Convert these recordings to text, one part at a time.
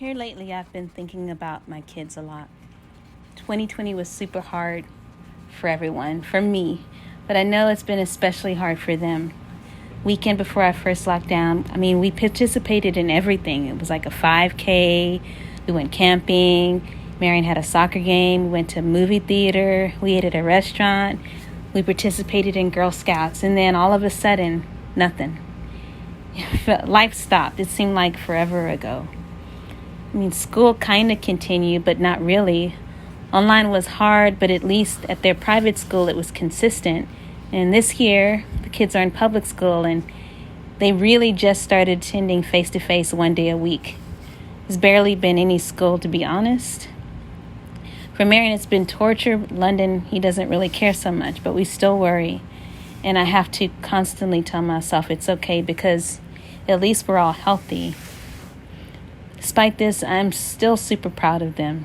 Here lately, I've been thinking about my kids a lot. 2020 was super hard for everyone, for me, but I know it's been especially hard for them. Weekend before our first lockdown, we participated in everything. It was like a 5K, we went camping, Marion had a soccer game, we went to a movie theater, we ate at a restaurant, we participated in Girl Scouts, and then all of a sudden, nothing. Life stopped. It seemed like forever ago. School kind of continued, but not really. Online was hard, but at least at their private school, it was consistent. And this year, the kids are in public school, and they really just started attending face-to-face 1 day a week. There's barely been any school, to be honest. For Marion, it's been torture. London, he doesn't really care so much, but we still worry. And I have to constantly tell myself it's okay because at least we're all healthy. Despite this, I'm still super proud of them.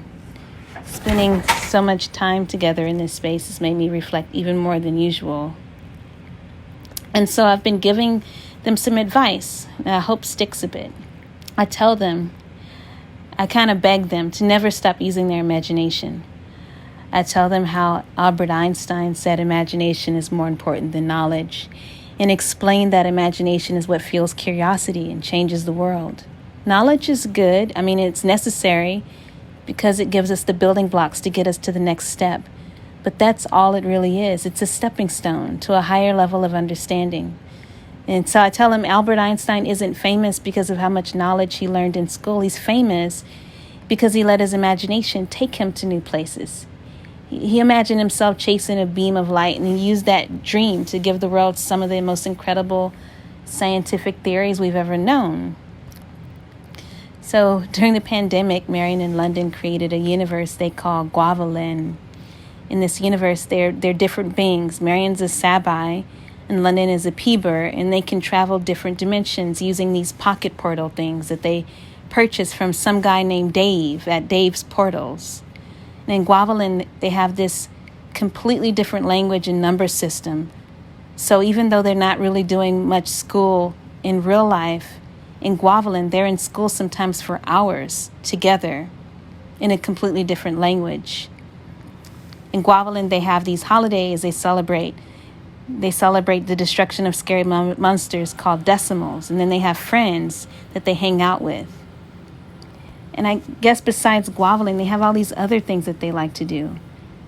Spending so much time together in this space has made me reflect even more than usual. And so I've been giving them some advice that I hope sticks a bit. I kind of beg them to never stop using their imagination. I tell them how Albert Einstein said imagination is more important than knowledge, and explain that imagination is what fuels curiosity and changes the world. Knowledge is good. It's necessary because it gives us the building blocks to get us to the next step. But that's all it really is. It's a stepping stone to a higher level of understanding. And so I tell him Albert Einstein isn't famous because of how much knowledge he learned in school. He's famous because he let his imagination take him to new places. He imagined himself chasing a beam of light, and he used that dream to give the world some of the most incredible scientific theories we've ever known. So during the pandemic, Marion and London created a universe they call Guavalin. In this universe, they're different beings. Marion's a Sabai, and London is a Peeber, and they can travel different dimensions using these pocket portal things that they purchased from some guy named Dave at Dave's Portals. And in Guavalin, they have this completely different language and number system. So even though they're not really doing much school in real life, in Guavalin, they're in school sometimes for hours together in a completely different language. In Guavalin, they have these holidays they celebrate. They celebrate the destruction of scary monsters called decimals, and then they have friends that they hang out with. And I guess besides Guavalin, they have all these other things that they like to do.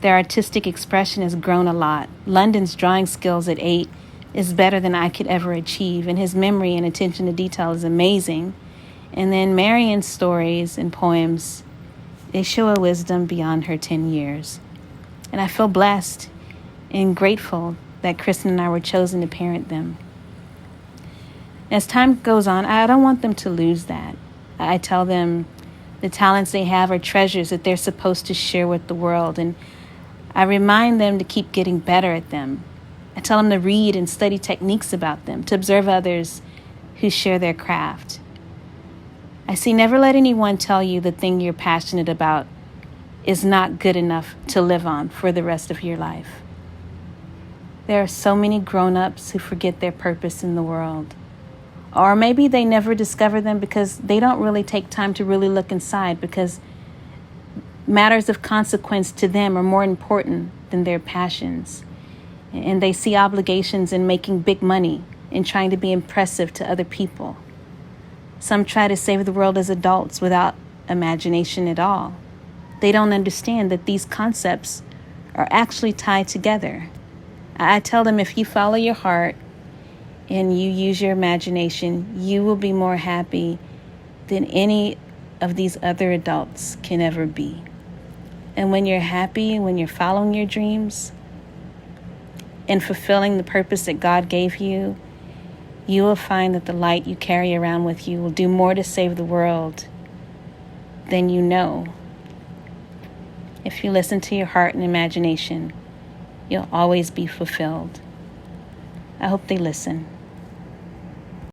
Their artistic expression has grown a lot. London's drawing skills at 8 is better than I could ever achieve, and his memory and attention to detail is amazing. And then Marion's stories and poems, they show a wisdom beyond her 10 years. And I feel blessed and grateful that Kristen and I were chosen to parent them. As time goes on, I don't want them to lose that. I tell them the talents they have are treasures that they're supposed to share with the world, and I remind them to keep getting better at them. I tell them to read and study techniques about them, to observe others who share their craft. I say never let anyone tell you the thing you're passionate about is not good enough to live on for the rest of your life. There are so many grown-ups who forget their purpose in the world. Or maybe they never discover them because they don't really take time to really look inside, because matters of consequence to them are more important than their passions. And they see obligations in making big money and trying to be impressive to other people. Some try to save the world as adults without imagination at all. They don't understand that these concepts are actually tied together. I tell them if you follow your heart and you use your imagination, you will be more happy than any of these other adults can ever be. And when you're happy, when you're following your dreams and fulfilling the purpose that God gave you, you will find that the light you carry around with you will do more to save the world than you know. If you listen to your heart and imagination, you'll always be fulfilled. I hope they listen.